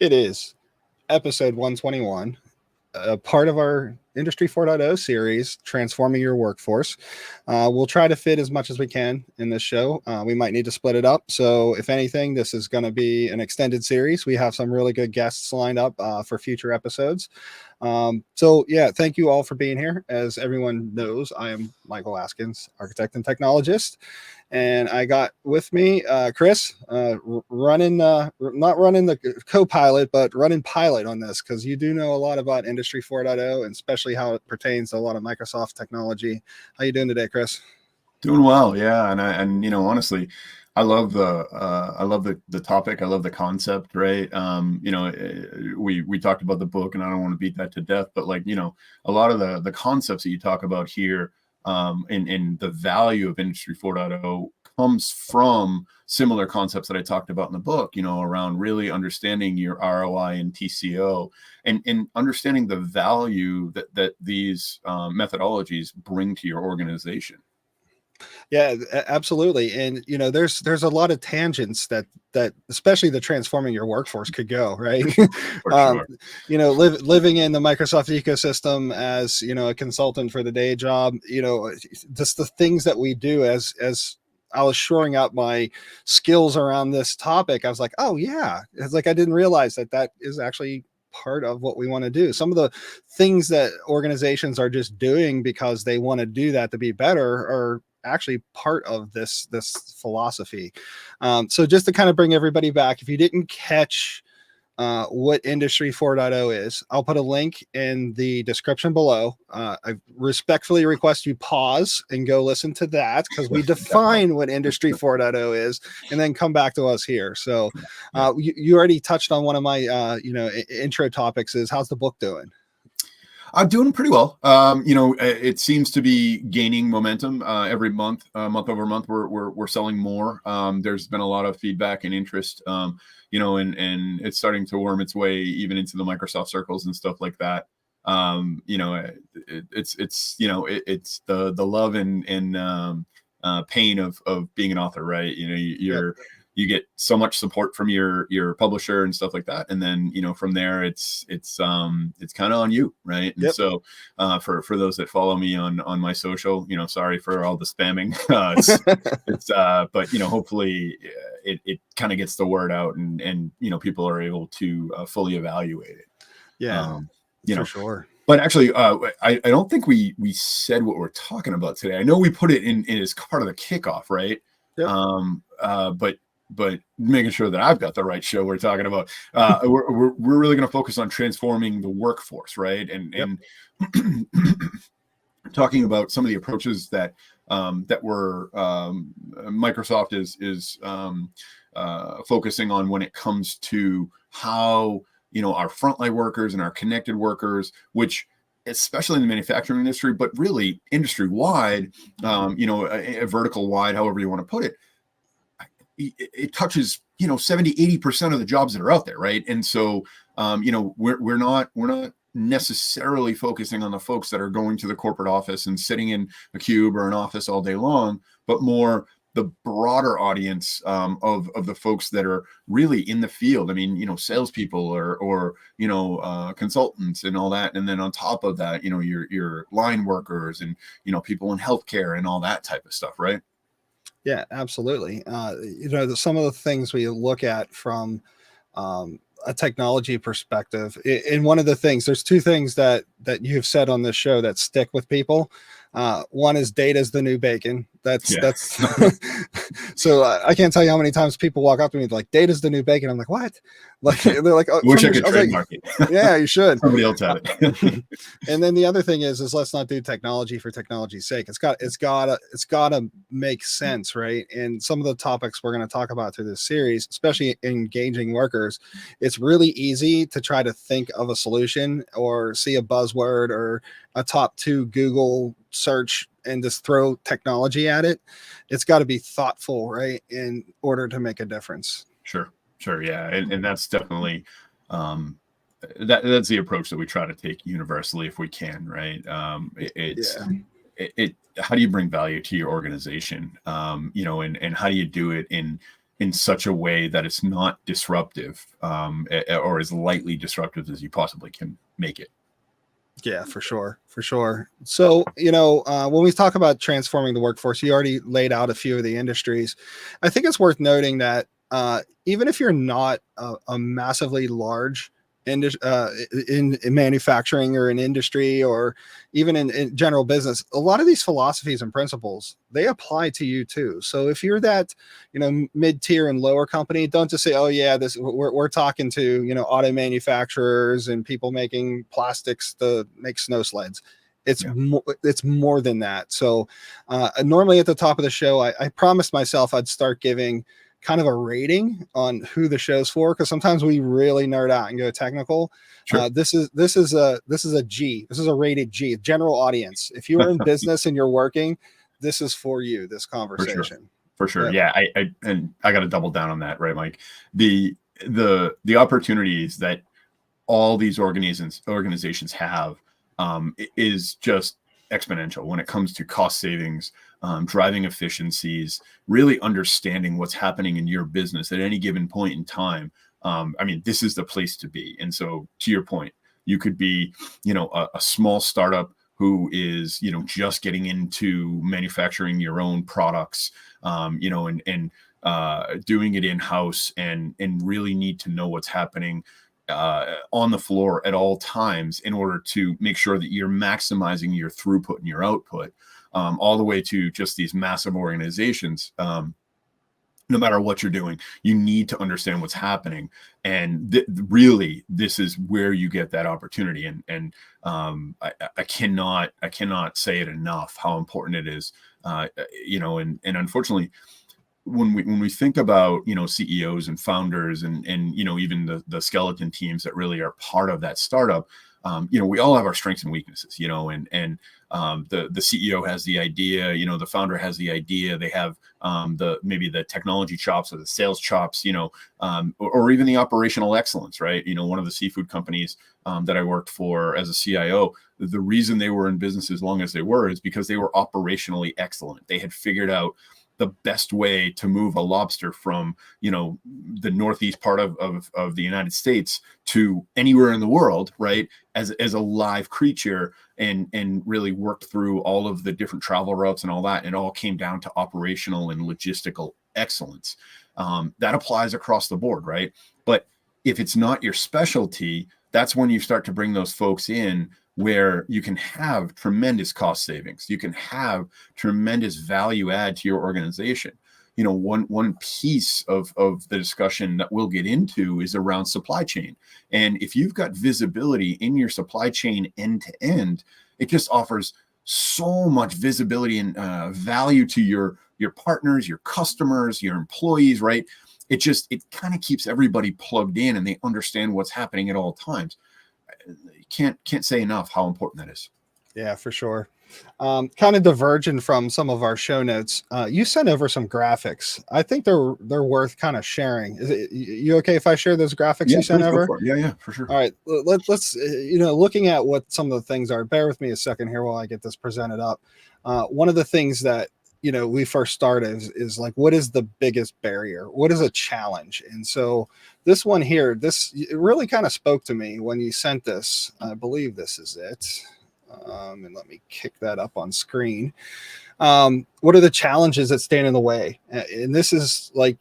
It is episode 121, a part of our Industry 4.0 series, Transforming Your Workforce. We'll try to fit as much as we can in this show. We might need to split it up. So, if anything, this is going to be an extended series. We have some really good guests lined up for future episodes. So, thank you all for being here. As everyone knows, I am Michael Askins, architect and technologist. And I got with me Chris, running, not running the co-pilot, but running pilot on this because you do know a lot about Industry 4.0 and especially how it pertains to a lot of Microsoft technology. How you doing today, Chris? Doing well, yeah, and honestly, I love the topic. I love the concept, right? We talked about the book, and I don't want to beat that to death, but a lot of the concepts that you talk about here, and the value of Industry 4.0 comes from similar concepts that I talked about in the book. Around really understanding your ROI and TCO, and understanding the value that these methodologies bring to your organization. Yeah, absolutely. And there's a lot of tangents that especially the transforming your workforce could go right. For sure. Living in the Microsoft ecosystem as a consultant for the day job. Just the things that we do as I was shoring up my skills around this topic. I was like, oh yeah, it's like I didn't realize that is actually part of what we want to do. Some of the things that organizations are just doing because they want to do that to be better are actually part of this philosophy. So just to kind of bring everybody back, if you didn't catch what Industry 4.0 is, I'll put a link in the description below. I respectfully request you pause and go listen to that because we define what Industry 4.0 is and then come back to us here. So you already touched on one of my intro topics is how's the book doing? I'm doing pretty well. It seems to be gaining momentum every month, month over month. We're selling more. There's been a lot of feedback and interest, and it's starting to worm its way even into the Microsoft circles and stuff like that. It's the love and pain of being an author, right? You get so much support from your publisher and stuff like that, and then from there it's kind of on you, right? And so for those that follow me on my social, sorry for all the spamming. But hopefully it kind of gets the word out, and people are able to fully evaluate it. For sure. But actually, I don't think we said what we're talking about today. I know we put it in as part of the kickoff, right? But making sure that I've got the right show we're talking about. We're really going to focus on transforming the workforce, right? And talking about some of the approaches that Microsoft is focusing on when it comes to how our frontline workers and our connected workers, which especially in the manufacturing industry, but really industry wide, vertical wide, however you want to put it. It touches 70-80% of the jobs that are out there, right? And so we're not necessarily focusing on the folks that are going to the corporate office and sitting in a cube or an office all day long, but more the broader audience of the folks that are really in the field. I mean, salespeople or consultants and all that, and then on top of that, your line workers and people in healthcare and all that type of stuff, right? Yeah, absolutely. Some of the things we look at from a technology perspective, and one of the things, there's two things that you've said on this show that stick with people. One is data is the new bacon. That's so I can't tell you how many times people walk up to me like data's the new bacon. I'm like, what? Like they're like, oh, wish I could trademark it. Yeah, you should. Somebody else have it. And then the other thing is let's not do technology for technology's sake. It's gotta make sense, right? And some of the topics we're going to talk about through this series, especially engaging workers, it's really easy to try to think of a solution or see a buzzword or a top 2 Google search and just throw technology at it. It's got to be thoughtful, right, in order to make a difference. Sure, yeah, and that's definitely that's the approach that we try to take universally if we can, right? How do you bring value to your organization, and how do you do it in in such a way that it's not disruptive, or as lightly disruptive as you possibly can make it. Yeah, for sure. For sure. So, when we talk about transforming the workforce, you already laid out a few of the industries. I think it's worth noting that even if you're not a massively large in manufacturing or in industry or even in general business, a lot of these philosophies and principles, they apply to you too. So if you're that, mid-tier and lower company, don't just say, oh yeah, we're talking to, auto manufacturers and people making plastics to make snow sleds. It's it's more than that. So normally at the top of the show, I promised myself I'd start giving kind of a rating on who the show's for, because sometimes we really nerd out and go technical. Sure. This is a G. This is a rated G, general audience. If you're in business and you're working, this is for you. This conversation. For sure. Yeah. I got to double down on that, right, Mike? The opportunities that all these organizations have is just exponential when it comes to cost savings, driving efficiencies, really understanding what's happening in your business at any given point in time. This is the place to be. And so, to your point, you could be, a small startup who is, just getting into manufacturing your own products, and doing it in-house and really need to know what's happening on the floor at all times in order to make sure that you're maximizing your throughput and your output, all the way to just these massive organizations. No matter what you're doing, you need to understand what's happening. And really, this is where you get that opportunity. And I cannot say it enough how important it is. And unfortunately, when we think about CEOs and founders and even the skeleton teams that really are part of that startup, we all have our strengths and weaknesses, and the CEO has the idea, the founder has the idea, they have maybe the technology chops or the sales chops, or even the operational excellence, right? One of the seafood companies that I worked for as a CIO, the reason they were in business as long as they were is because they were operationally excellent. They had figured out the best way to move a lobster from, the northeast part of the United States to anywhere in the world, right, as a live creature, and really worked through all of the different travel routes and all that. It all came down to operational and logistical excellence. That applies across the board, right? But if it's not your specialty, that's when you start to bring those folks in, where you can have tremendous cost savings. You can have tremendous value add to your organization. One piece of the discussion that we'll get into is around supply chain. And if you've got visibility in your supply chain end to end, it just offers so much visibility and value to your partners, your customers, your employees, right? It kind of keeps everybody plugged in and they understand what's happening at all times. Can't say enough how important that is. Yeah, for sure. Kind of diverging from some of our show notes, you sent over some graphics. I think they're worth kind of sharing. Is it you okay if I share those graphics you sent over? Yeah, for sure. All right, let's looking at what some of the things are. Bear with me a second here while I get this presented up. One of the things that we first started is like, what is the biggest barrier? What is a challenge? And so this one here, it really kind of spoke to me when you sent this. I believe this is it. And let me kick that up on screen. What are the challenges that stand in the way? And this is like,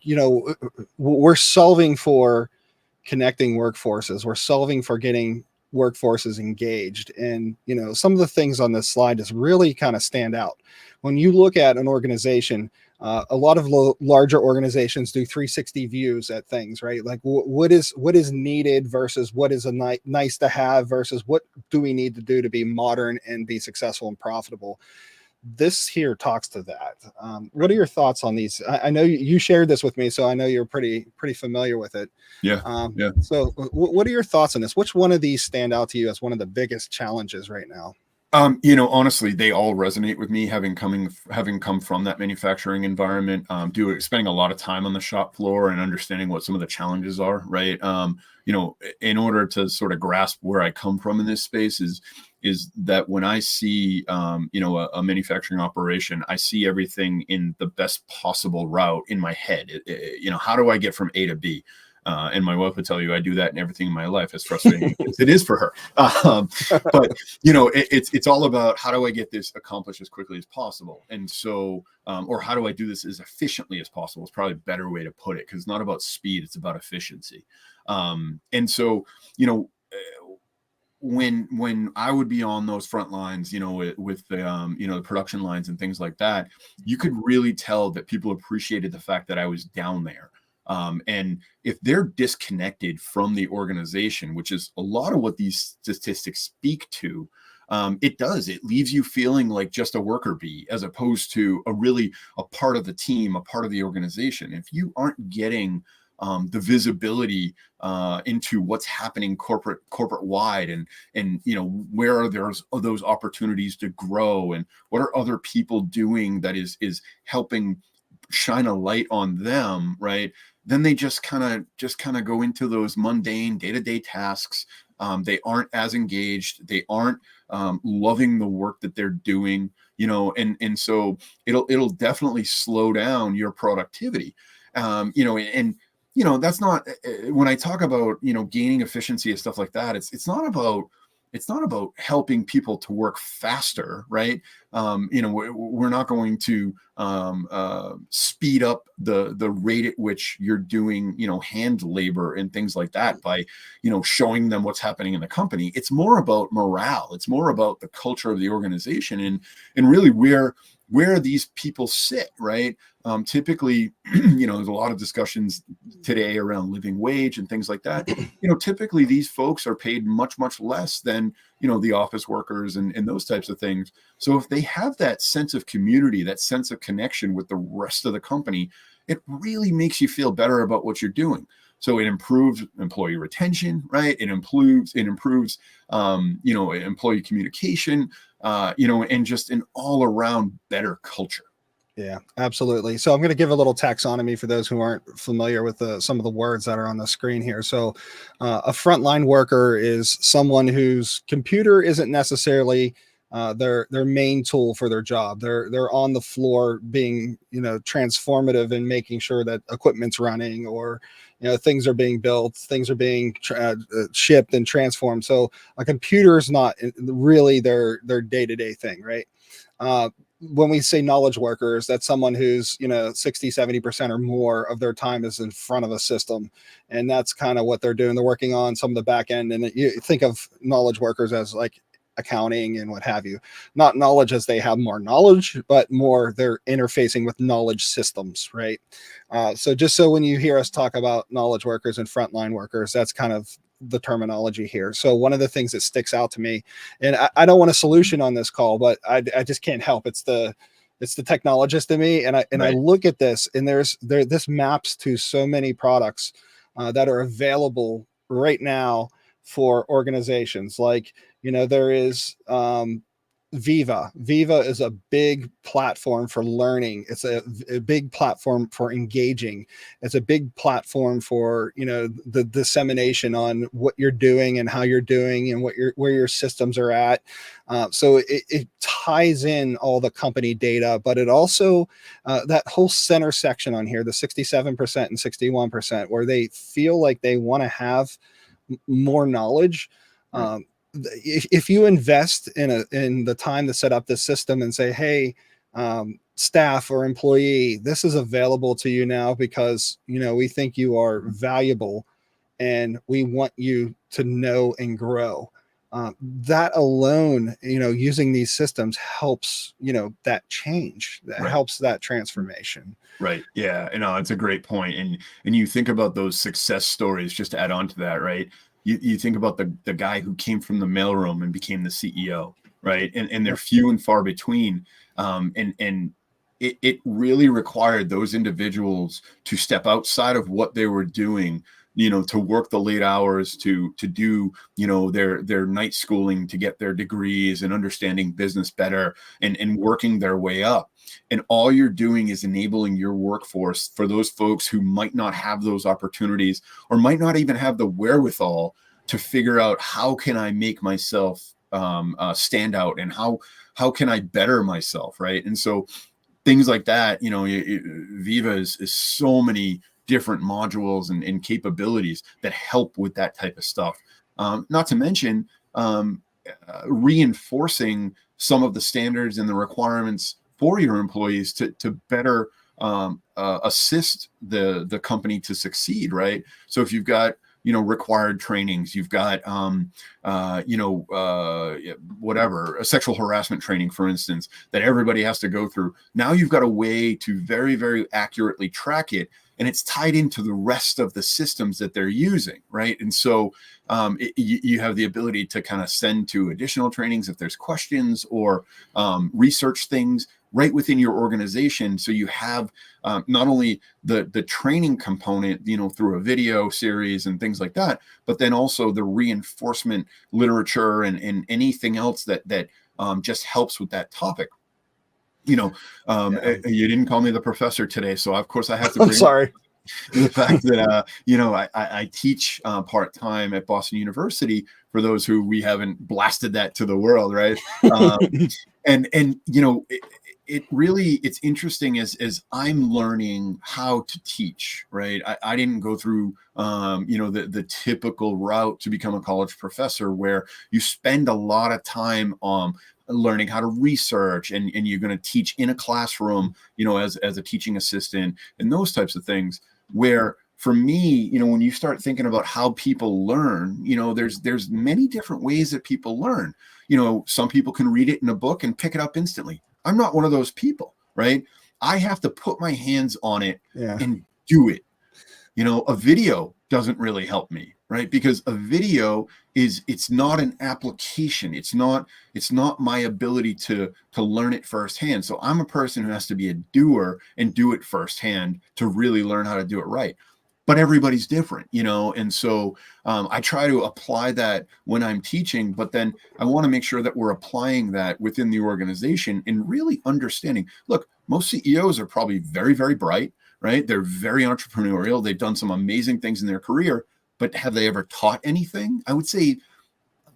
we're solving for connecting workforces. We're solving for getting workforces engaged. And, some of the things on this slide just really kind of stand out. When you look at an organization, a lot of larger organizations do 360 views at things, right? Like what is needed versus what is a nice to have versus what do we need to do to be modern and be successful and profitable. This here talks to that. What are your thoughts on these? I know you shared this with me, so I know you're pretty familiar with it. Yeah. So what are your thoughts on this? Which one of these stand out to you as one of the biggest challenges right now? Honestly, they all resonate with me, having come from that manufacturing environment, spending a lot of time on the shop floor and understanding what some of the challenges are, right? In order to sort of grasp where I come from in this space is is that when I see, a manufacturing operation, I see everything in the best possible route in my head. How do I get from A to B? And my wife would tell you I do that in everything in my life, as frustrating as it is for her. But it's all about, how do I get this accomplished as quickly as possible? And so, or how do I do this as efficiently as possible? It's probably a better way to put it, because it's not about speed, it's about efficiency. And so, when I would be on those front lines, with the, the production lines and things like that, you could really tell that people appreciated the fact that I was down there. And if they're disconnected from the organization, which is a lot of what these statistics speak to, it leaves you feeling like just a worker bee, as opposed to a part of the team, a part of the organization. If you aren't getting the visibility into what's happening corporate wide, and where are those opportunities to grow, and what are other people doing that is helping shine a light on them, right? Then they just kind of go into those mundane day-to-day tasks. They aren't as engaged. They aren't loving the work that they're doing, and so it'll definitely slow down your productivity. That's not, when I talk about, gaining efficiency and stuff like that, it's not about helping people to work faster, right? We're not going to speed up the rate at which you're doing, hand labor and things like that by, showing them what's happening in the company. It's more about morale. It's more about the culture of the organization, and really where these people sit, right? Typically, there's a lot of discussions today around living wage and things like that. Typically these folks are paid much, much less than, the office workers and those types of things. So if they have that sense of community, that sense of connection with the rest of the company, it really makes you feel better about what you're doing. So it improves employee retention, right? It improves, employee communication, and just an all around better culture. Yeah, absolutely. So I'm going to give a little taxonomy for those who aren't familiar with some of the words that are on the screen here. So a frontline worker is someone whose computer isn't necessarily their main tool for their job. They're on the floor being, transformative in making sure that equipment's running, or things are being built, things are being shipped and transformed. So a computer is not really their day-to-day thing, right? When we say knowledge workers, that's someone who's 60-70% or more of their time is in front of a system, and that's kind of what they're doing. They're working on some of the back end, and you think of knowledge workers as like accounting and what have you. Not knowledge as they have more knowledge, but more they're interfacing with knowledge systems, right? So just so when you hear us talk about knowledge workers and frontline workers, that's kind of the terminology here. So one of the things that sticks out to me, and I don't want a solution on this call, but I just can't help. It's the technologist in me. And I look at this, and this maps to so many products that are available right now for organizations. Like, there is Viva. Viva is a big platform for learning. It's a big platform for engaging. It's a big platform for, the dissemination on what you're doing and how you're doing and where your systems are at. So it ties in all the company data, but it also, that whole center section on here, the 67% and 61%, where they feel like they want to have more knowledge. If you invest in the time to set up this system and say, hey, staff or employee, this is available to you now because we think you are valuable and we want you to know and grow. That alone, using these systems helps, that change, that helps that transformation. Right. Yeah. It's a great point. And you think about those success stories, just to add on to that, right? You think about the guy who came from the mailroom and became the CEO, right? And they're few and far between. And it really required those individuals to step outside of what they were doing, to work the late hours, to do, their night schooling, to get their degrees and understanding business better and working their way up. And all you're doing is enabling your workforce for those folks who might not have those opportunities or might not even have the wherewithal to figure out, how can I make myself stand out, and how can I better myself, right? And so things like that, Viva is so many different modules and capabilities that help with that type of stuff. Not to mention reinforcing some of the standards and the requirements for your employees to better assist the company to succeed, right? So if you've got required trainings, you've got whatever, a sexual harassment training, for instance, that everybody has to go through. Now you've got a way to very, very accurately track it, and it's tied into the rest of the systems that they're using, right? And so you have the ability to kind of send to additional trainings if there's questions, or research things right within your organization. So you have not only the training component, through a video series and things like that, but then also the reinforcement literature and anything else that just helps with that topic. You didn't call me the professor today, so of course I have to bring I'm sorry. the fact that I teach part-time at Boston University, for those who we haven't blasted that to the world, right? And it really, it's interesting as I'm learning how to teach, right? I didn't go through the typical route to become a college professor, where you spend a lot of time learning how to research, and you're going to teach in a classroom, as a teaching assistant, and those types of things. Where for me, when you start thinking about how people learn, there's many different ways that people learn. Some people can read it in a book and pick it up instantly. I'm not one of those people, right? I have to put my hands on it and do it. A video doesn't really help me, right? Because a video it's not an application. It's not my ability to learn it firsthand. So I'm a person who has to be a doer and do it firsthand to really learn how to do it right. But everybody's different, and so I try to apply that when I'm teaching, but then I want to make sure that we're applying that within the organization and really understanding. Look, most CEOs are probably very, very bright, right? They're very entrepreneurial. They've done some amazing things in their career, but have they ever taught anything? I would say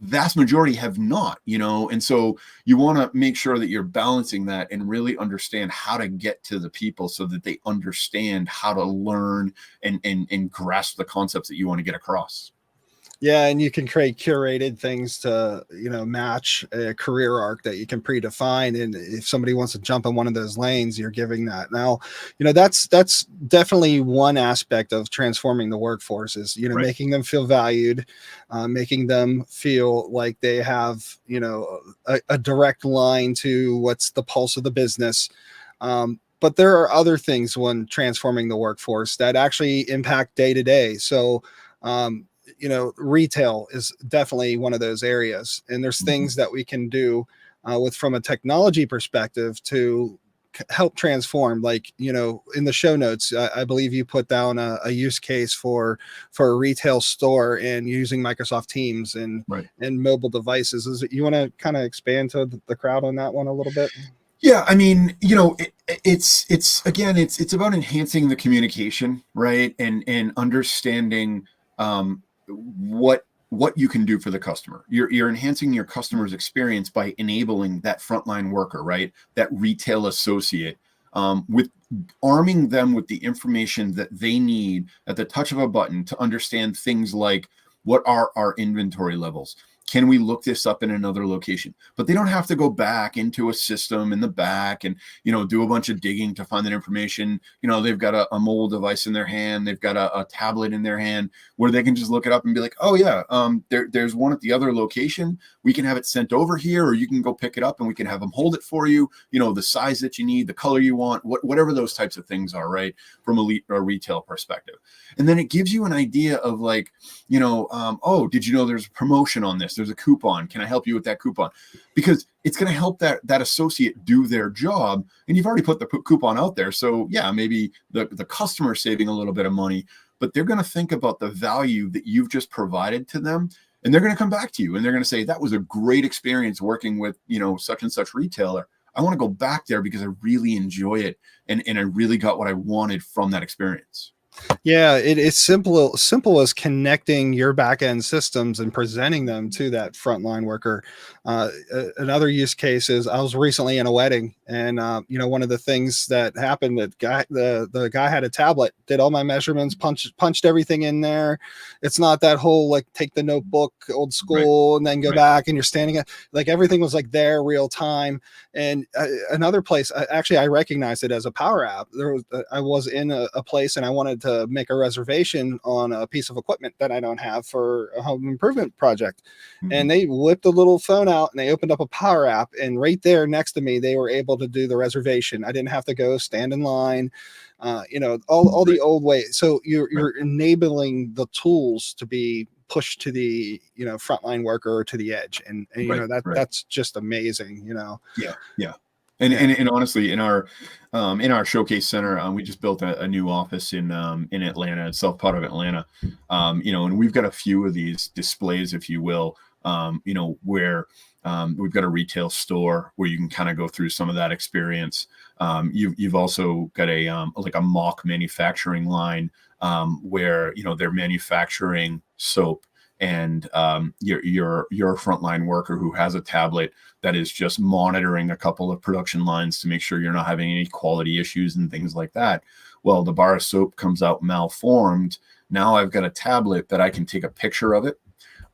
vast majority have not, and so you want to make sure that you're balancing that and really understand how to get to the people so that they understand how to learn and grasp the concepts that you want to get across. Yeah, and you can create curated things to, match a career arc that you can predefine. And if somebody wants to jump in one of those lanes, you're giving that. Now, that's definitely one aspect of transforming the workforce is, right, making them feel valued, making them feel like they have, a direct line to what's the pulse of the business. But there are other things when transforming the workforce that actually impact day to day. So, retail is definitely one of those areas, and there's things that we can do from a technology perspective to help transform. Like, in the show notes, I believe you put down a use case for a retail store and using Microsoft Teams and mobile devices. You want to kind of expand to the crowd on that one a little bit? Yeah, I mean, it's again, it's about enhancing the communication, right, and understanding what you can do for the customer. You're enhancing your customer's experience by enabling that frontline worker, right? That retail associate, with arming them with the information that they need at the touch of a button to understand things like, what are our inventory levels? Can we look this up in another location? But they don't have to go back into a system in the back and, do a bunch of digging to find that information. They've got a mobile device in their hand. They've got a tablet in their hand where they can just look it up and be like, oh yeah, there's one at the other location. We can have it sent over here, or you can go pick it up and we can have them hold it for you. The size that you need, the color you want, whatever those types of things are, right? From a retail perspective. And then it gives you an idea of like, oh, did you know there's a promotion on this? There's a coupon. Can I help you with that coupon? Because it's going to help that associate do their job. And you've already put the coupon out there. So yeah, maybe the customer saving a little bit of money, but they're going to think about the value that you've just provided to them. And they're going to come back to you and they're going to say, that was a great experience working with, such and such retailer. I want to go back there because I really enjoy it. And I really got what I wanted from that experience. Yeah, it is simple as connecting your back end systems and presenting them to that frontline worker. Another use case is I was recently in a wedding, and one of the things that happened, that the guy had a tablet, did all my measurements, punched everything in there. It's not that whole like take the notebook old Right. school and then go Right. back and you're standing like everything was like there real time. And another place, actually, I recognized it as a Power App. I was in a place and I wanted to make a reservation on a piece of equipment that I don't have for a home improvement project. Mhm. And they whipped a little phone out and they opened up a Power App. And right there next to me, they were able to do the reservation. I didn't have to go stand in line. All Right. the old ways. So you're Right. you're enabling the tools to be pushed to the frontline worker or to the edge, and Right. Right. that's just amazing. Yeah, yeah. And, Yeah. and honestly, in our showcase center, we just built a new office in Atlanta, south part of Atlanta. And we've got a few of these displays, if you will, where we've got a retail store where you can kind of go through some of that experience. You've also got a like a mock manufacturing line, where they're manufacturing soap, and you're a frontline worker who has a tablet that is just monitoring a couple of production lines to make sure you're not having any quality issues and things like that. Well, the bar of soap comes out malformed. Now I've got a tablet that I can take a picture of it.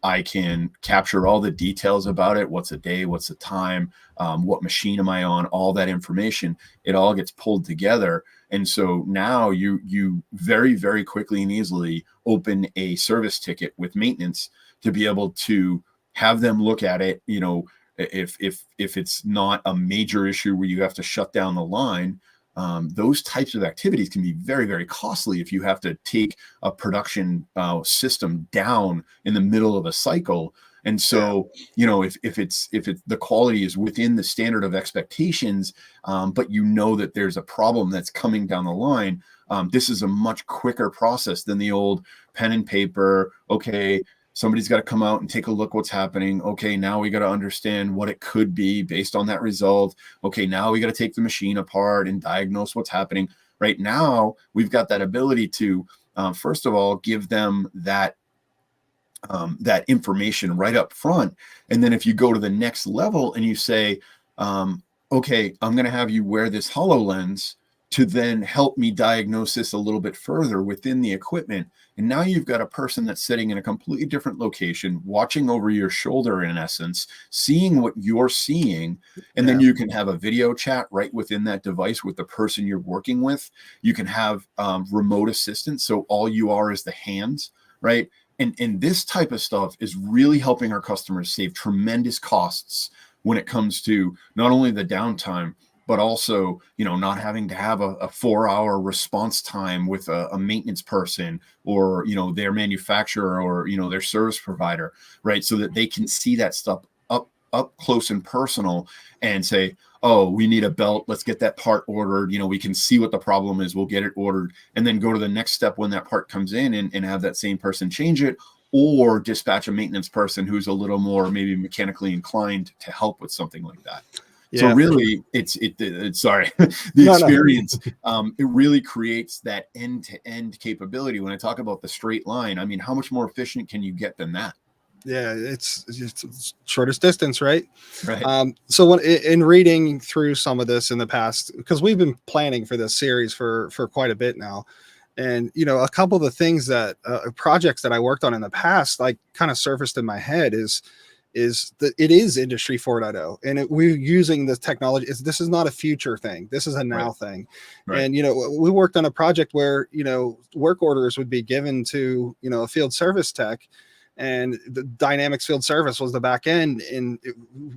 I can capture all the details about it. What's the day? What's the time? What machine am I on? All that information. It all gets pulled together. And so now you very, very quickly and easily open a service ticket with maintenance to be able to have them look at it. If it's not a major issue where you have to shut down the line, those types of activities can be very, very costly if you have to take a production system down in the middle of a cycle. And so, if the quality is within the standard of expectations, but that there's a problem that's coming down the line, this is a much quicker process than the old pen and paper. Okay, somebody's got to come out and take a look what's happening. Okay, now we got to understand what it could be based on that result. Okay, now we got to take the machine apart and diagnose what's happening. Right now, we've got that ability to, first of all, give them that information right up front. And then if you go to the next level and you say, okay, I'm going to have you wear this HoloLens to then help me diagnose this a little bit further within the equipment. And now you've got a person that's sitting in a completely different location, watching over your shoulder, in essence, seeing what you're seeing. And then you can have a video chat right within that device with the person you're working with. You can have remote assistance. So all you are is the hands, right? And this type of stuff is really helping our customers save tremendous costs when it comes to not only the downtime, but also, not having to have a 4-hour response time with a maintenance person or, their manufacturer or, their service provider, right? So that they can see that stuff up close and personal and say, oh, we need a belt. Let's get that part ordered. We can see what the problem is. We'll get it ordered and then go to the next step when that part comes in and have that same person change it, or dispatch a maintenance person who's a little more maybe mechanically inclined to help with something like that. So really, it's sorry, the experience, it really creates that end-to-end capability. When I talk about the straight line, I mean, how much more efficient can you get than that? Yeah, it's shortest distance, right? Right. So when in reading through some of this in the past, because we've been planning for this series for quite a bit now, and a couple of the things that projects that I worked on in the past, like kind of surfaced in my head is that it is industry 4.0 and we're using this technology. This is not a future thing, this is a now thing. Right. And we worked on a project where work orders would be given to a field service tech, and the Dynamics Field Service was the back end, and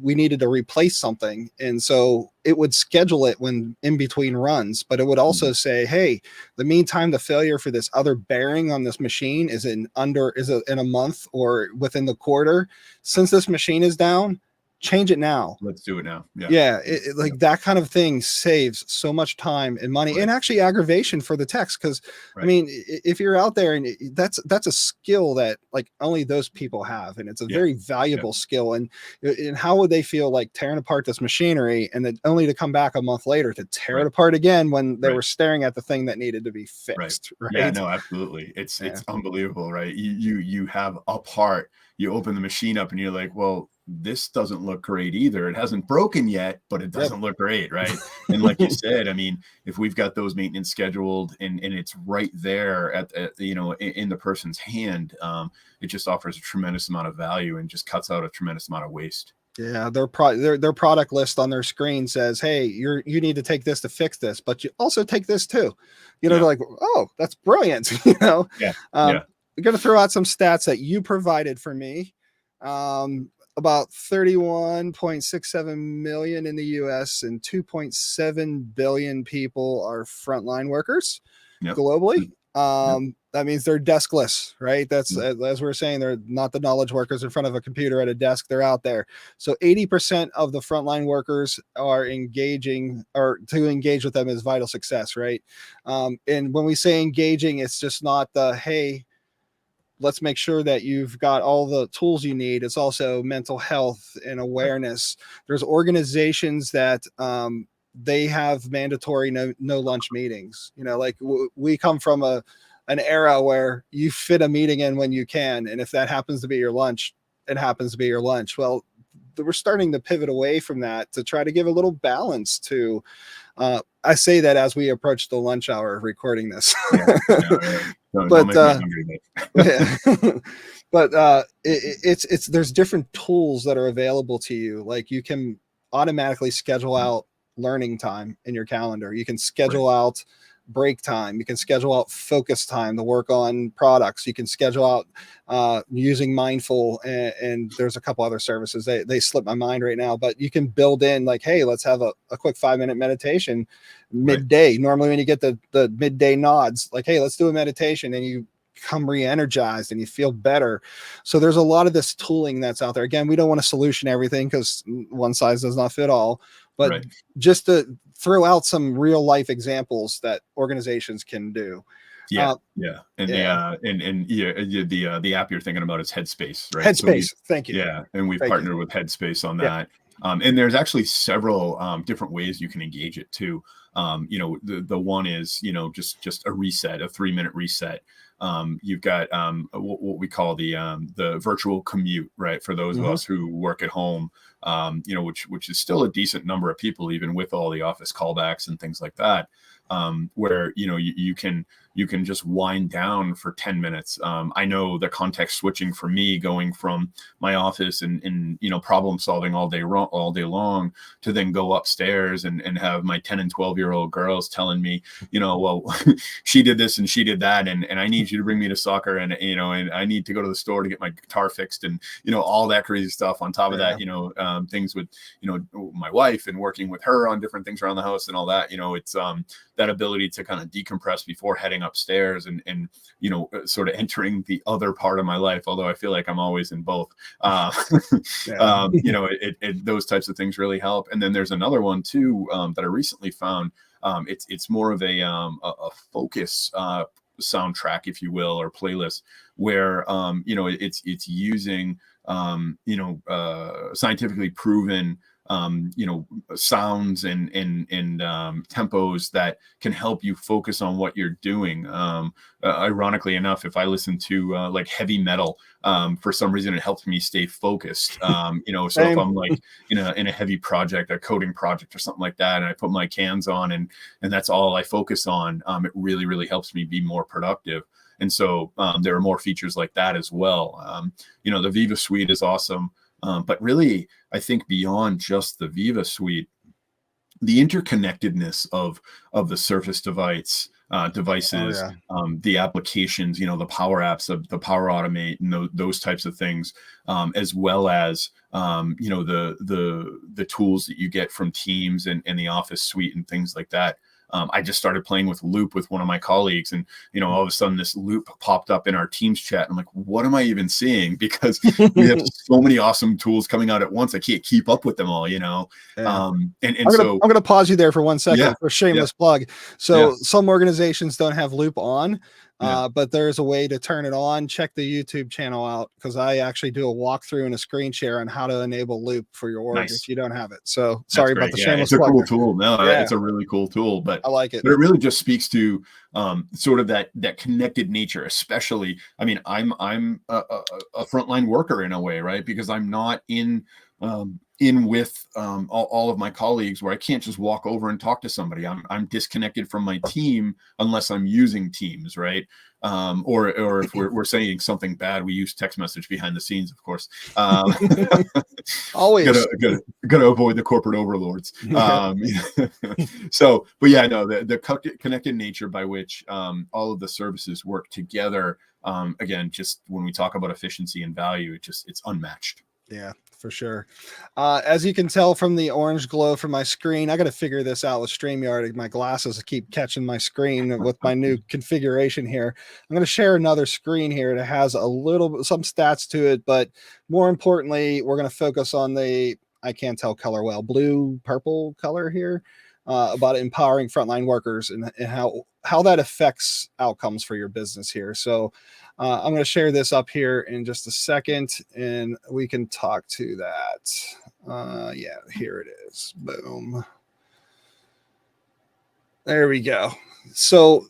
we needed to replace something, and so it would schedule it when in between runs, but it would also say, hey, the meantime the failure for this other bearing on this machine is in a month or within the quarter. Since this machine is down, change it now. Let's do it now. Yeah. Yeah, Yeah. like that kind of thing saves so much time and money, Right. and actually aggravation for the techs. Because I Right. mean, if you're out there and that's a skill that like only those people have, and it's a Yeah. very valuable skill. And how would they feel like tearing apart this machinery and then only to come back a month later to tear it apart again when they Right. were staring at the thing that needed to be fixed? Right. Yeah, no, absolutely. It's unbelievable, right? You have a part, you open the machine up and you're like, well, this doesn't look great either. It hasn't broken yet, but it doesn't look great, right? And like you said, I mean, if we've got those maintenance scheduled and it's right there at you know, in the person's hand, it just offers a tremendous amount of value and just cuts out a tremendous amount of waste. Yeah, their product list on their screen says, "Hey, you need to take this to fix this, but you also take this too." You know, Yeah. they're like, "Oh, that's brilliant." You know, Yeah. I'm going to throw out some stats that you provided for me. About 31.67 million in the U.S. and 2.7 billion people are frontline workers globally. That means they're deskless, right? That's as we're saying, they're not the knowledge workers in front of a computer at a desk. They're out there. So 80% of the frontline workers are engaging, or to engage with them is vital success, right? And when we say engaging, it's just not the, hey, let's make sure that you've got all the tools you need. It's also mental health and awareness. There's organizations that they have mandatory no lunch meetings. You know, like we come from an era where you fit a meeting in when you can, and if that happens to be your lunch, it happens to be your lunch. Well, we're starting to pivot away from that to try to give a little balance to. I say that as we approach the lunch hour recording this. But it's there's different tools that are available to you. Like you can automatically schedule out learning time in your calendar. You can schedule out break time. You can schedule out focus time to work on products. You can schedule out using Mindful, and there's a couple other services. They slip my mind right now, but you can build in like, hey, let's have a quick 5-minute meditation midday. Normally when you get the midday nods, like, hey, let's do a meditation, and you come re-energized and you feel better. So there's a lot of this tooling that's out there. Again, we don't want to solution everything because one size does not fit all, but just to throw out some real life examples that organizations can do. And the app you're thinking about is Headspace, right? Headspace. Thank you. Yeah. And we've partnered with Headspace on that. And there's actually several different ways you can engage it too. You know, the one is, you know, just a reset, a 3-minute reset. You've got what we call the virtual commute, right? For those of us who work at home, you know, which is still a decent number of people, even with all the office callbacks and things like that, where, you know, you can just wind down for 10 minutes. I know the context switching for me, going from my office and you know, problem solving all day long to then go upstairs and have my 10 and 12-year-old girls telling me, you know, well, she did this and she did that, and I need you to bring me to soccer, and you know, and I need to go to the store to get my guitar fixed, and you know, all that crazy stuff. On top of that, you know, things with, you know, my wife and working with her on different things around the house and all that. You know, it's that ability to kind of decompress before heading upstairs and you know, sort of entering the other part of my life, although I feel like I'm always in both. You know, those types of things really help. And then there's another one too that I recently found. It's more of a focus soundtrack, if you will, or playlist, where you know, it's using you know, scientifically proven you know, sounds and tempos that can help you focus on what you're doing. Ironically enough, if I listen to like heavy metal, for some reason it helps me stay focused. You know, so if I'm like in a heavy project, a coding project or something like that, and I put my cans on and that's all I focus on, it really helps me be more productive. And so there are more features like that as well. You know, the Viva Suite is awesome. But really, I think beyond just the Viva Suite, the interconnectedness of the Surface devices, the applications, you know, the Power Apps, the Power Automate, and those types of things, as well as you know, the tools that you get from Teams and the Office Suite and things like that. I just started playing with Loop with one of my colleagues, and all of a sudden this Loop popped up in our Teams chat. I'm like, what am I even seeing? Because we have so many awesome tools coming out at once. I can't keep up with them all. Yeah. And I'm gonna pause you there for 1 second for shameless plug. So some organizations don't have Loop on, but there's a way to turn it on. Check the YouTube channel out, because I actually do a walkthrough and a screen share on how to enable Loop for your org if you don't have it. So sorry about the shameless plug. It's a cool tool. No, it's a really cool tool, but I like it. But it really just speaks to sort of that connected nature, especially. I mean, I'm a frontline worker in a way, right? Because I'm not in with all of my colleagues, where I can't just walk over and talk to somebody. I'm disconnected from my team unless I'm using Teams, right? Or if we're saying something bad, we use text message behind the scenes, of course. Always gotta avoid the corporate overlords. So, but yeah, no, the connected nature by which all of the services work together. Again, just when we talk about efficiency and value, it's unmatched. Yeah, for sure. As you can tell from the orange glow from my screen, I got to figure this out with StreamYard. My glasses keep catching my screen with my new configuration here. I'm going to share another screen here that has some stats to it, but more importantly, we're going to focus on the, I can't tell color well, blue, purple color here, about empowering frontline workers and how that affects outcomes for your business here. So I'm going to share this up here in just a second, and we can talk to that. Yeah, here it is. Boom. There we go. So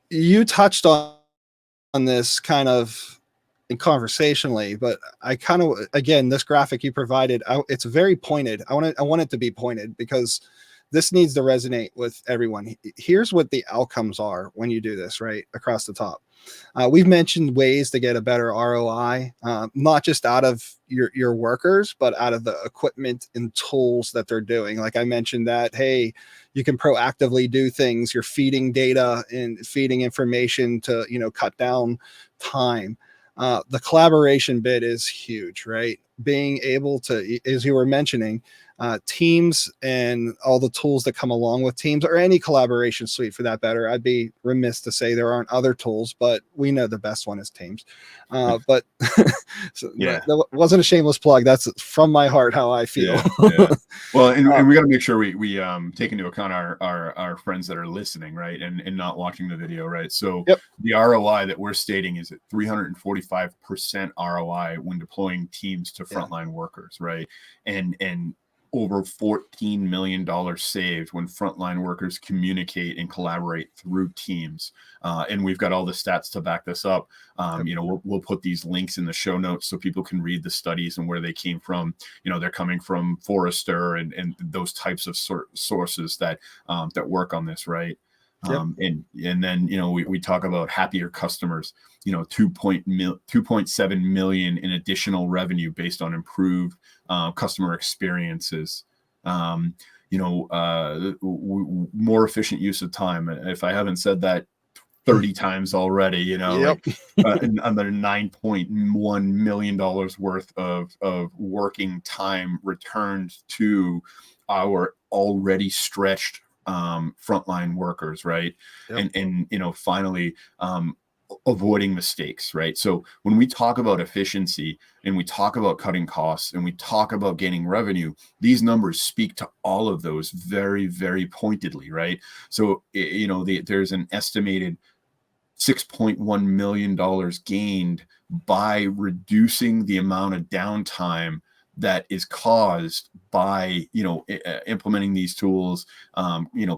you touched on this kind of conversationally, but I kind of, again, this graphic you provided, it's very pointed. I want it to be pointed, because this needs to resonate with everyone. Here's what the outcomes are when you do this, right across the top. We've mentioned ways to get a better ROI, not just out of your workers, but out of the equipment and tools that they're doing. Like I mentioned that, hey, you can proactively do things. You're feeding data and feeding information to, cut down time. The collaboration bit is huge, right? Being able to, as you were mentioning, Teams and all the tools that come along with Teams, or any collaboration suite for that matter. I'd be remiss to say there aren't other tools, but we know the best one is Teams. But that wasn't a shameless plug. That's from my heart how I feel. Yeah. Well, and we got to make sure we take into account our friends that are listening, right, and not watching the video, right? So the ROI that we're stating is at 345% ROI when deploying Teams to frontline workers, right? And over $14 million saved when frontline workers communicate and collaborate through Teams. And we've got all the stats to back this up. We'll put these links in the show notes so people can read the studies and where they came from. They're coming from Forrester and those types of sources that work on this, right? And then we talk about happier customers, 2.7 million in additional revenue based on improved customer experiences, more efficient use of time. If I haven't said that 30 times already, another $9.1 million worth of working time returned to our already stretched frontline workers, right? And finally, avoiding mistakes, right? So when we talk about efficiency and we talk about cutting costs and we talk about gaining revenue, these numbers speak to all of those very, very pointedly, right? So there's an estimated $6.1 million gained by reducing the amount of downtime that is caused by implementing these tools,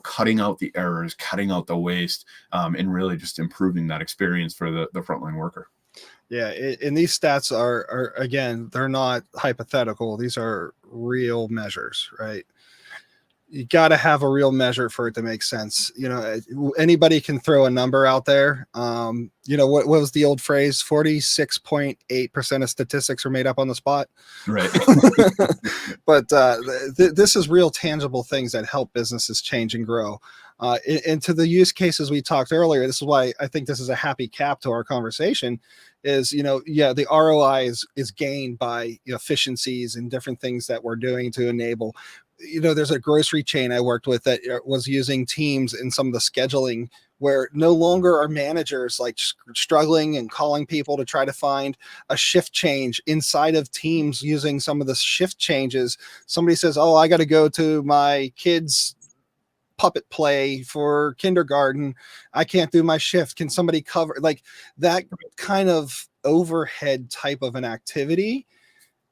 cutting out the errors, cutting out the waste, and really just improving that experience for the frontline worker. Yeah, and these stats are again, they're not hypothetical. These are real measures, right? You got to have a real measure for it to make sense. Anybody can throw a number out there. What was the old phrase? 46.8% of statistics are made up on the spot. Right. But this is real tangible things that help businesses change and grow. And to the use cases we talked earlier, this is why I think this is a happy cap to our conversation is, the ROI is gained by efficiencies and different things that we're doing to enable. there's a grocery chain I worked with that was using Teams in some of the scheduling, where no longer are managers like struggling and calling people to try to find a shift change inside of Teams using some of the shift changes. Somebody says, oh, I got to go to my kids' puppet play for kindergarten. I can't do my shift. Can somebody cover? Like that kind of overhead type of an activity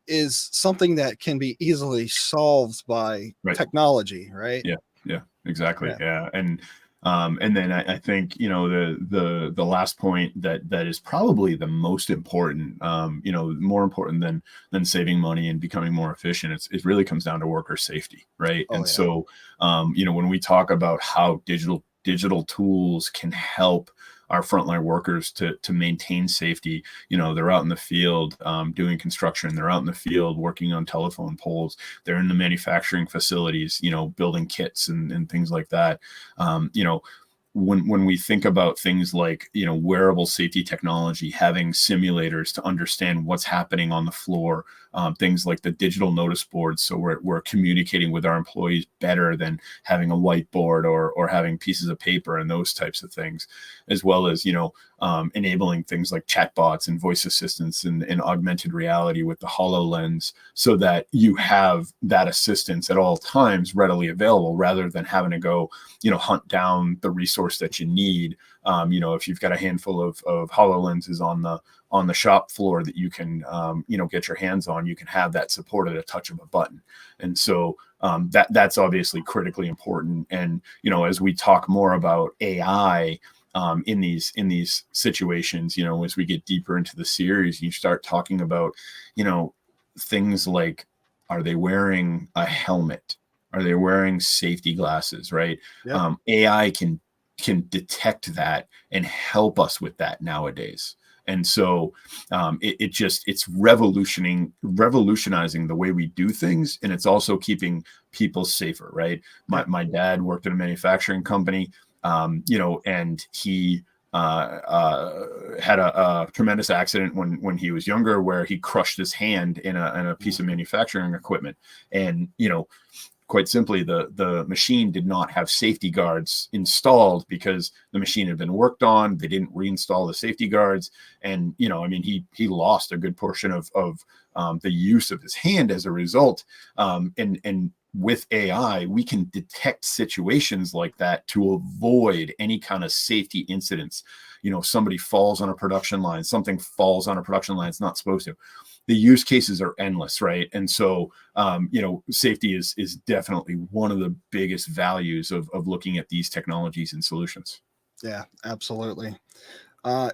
is something that can be easily solved by technology, right? Yeah, exactly. Yeah. And then I think, the last point that is probably the most important, more important than saving money and becoming more efficient, it really comes down to worker safety, right? So, when we talk about how digital tools can help our frontline workers to maintain safety, they're out in the field doing construction, they're out in the field working on telephone poles, they're in the manufacturing facilities, building kits and things like that. When we think about things like, wearable safety technology, having simulators to understand what's happening on the floor, things like the digital notice boards. So we're communicating with our employees better than having a whiteboard or having pieces of paper and those types of things, as well as, enabling things like chatbots and voice assistants and augmented reality with the HoloLens, so that you have that assistance at all times readily available, rather than having to go, hunt down the resource that you need. If you've got a handful of HoloLenses on the shop floor that you can, get your hands on, you can have that support at a touch of a button. And so that's obviously critically important. And, as we talk more about AI, in these situations, as we get deeper into the series, you start talking about, things like, are they wearing a helmet? Are they wearing safety glasses? Right. Yep. AI can detect that and help us with that nowadays. And so it's revolutionizing the way we do things. And it's also keeping people safer. Right. My dad worked at a manufacturing company, and he had a tremendous accident when he was younger, where he crushed his hand in a piece of manufacturing equipment. And, quite simply, the machine did not have safety guards installed because the machine had been worked on. They didn't reinstall the safety guards. And, he lost a good portion of the use of his hand as a result. And with AI, we can detect situations like that to avoid any kind of safety incidents. Somebody falls on a production line, something falls on a production line it's not supposed to. The use cases are endless, right? And so, safety is definitely one of the biggest values of looking at these technologies and solutions. Yeah, absolutely.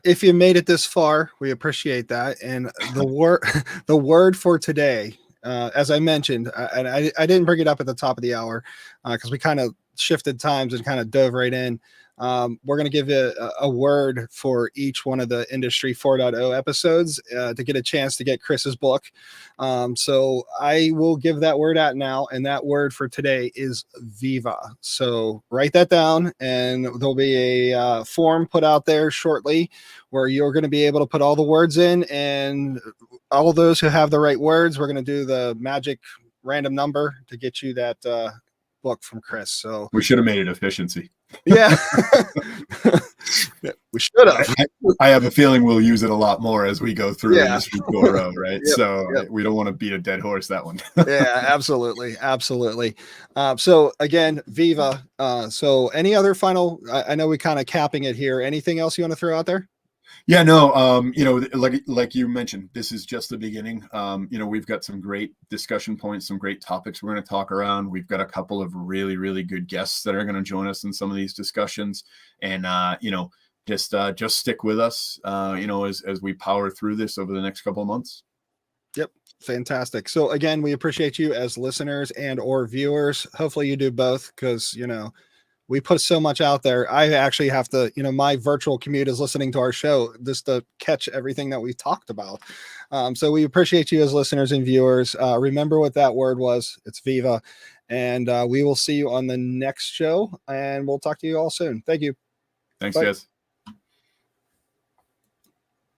If you made it this far, we appreciate that. And the word for today, as I mentioned, and I didn't bring it up at the top of the hour because we kind of shifted times and kind of dove right in. We're going to give you a word for each one of the Industry 4.0 episodes to get a chance to get Chris's book. So I will give that word out now. And that word for today is Viva. So write that down, and there'll be a form put out there shortly where you're going to be able to put all the words in, and all of those who have the right words, we're going to do the magic random number to get you that book from Chris. So we should have made it efficiency. Yeah. We should have. I have a feeling we'll use it a lot more as we go through Industry 4.0, right? Yep, So we don't want to beat a dead horse, that one. Yeah, absolutely. So again, Viva. So any other final, I know we kind of capping it here. Anything else you want to throw out there? Yeah, no, like you mentioned, this is just the beginning. We've got some great discussion points, some great topics we're going to talk around. We've got a couple of really, really good guests that are going to join us in some of these discussions. And, just stick with us, as we power through this over the next couple of months. Yep. Fantastic. So again, we appreciate you as listeners and or viewers. Hopefully you do both, because, we put so much out there. I actually have to, my virtual commute is listening to our show just to catch everything that we've talked about. So we appreciate you as listeners and viewers. Remember what that word was. It's Viva. And we will see you on the next show, and we'll talk to you all soon. Thank you. Thanks, guys.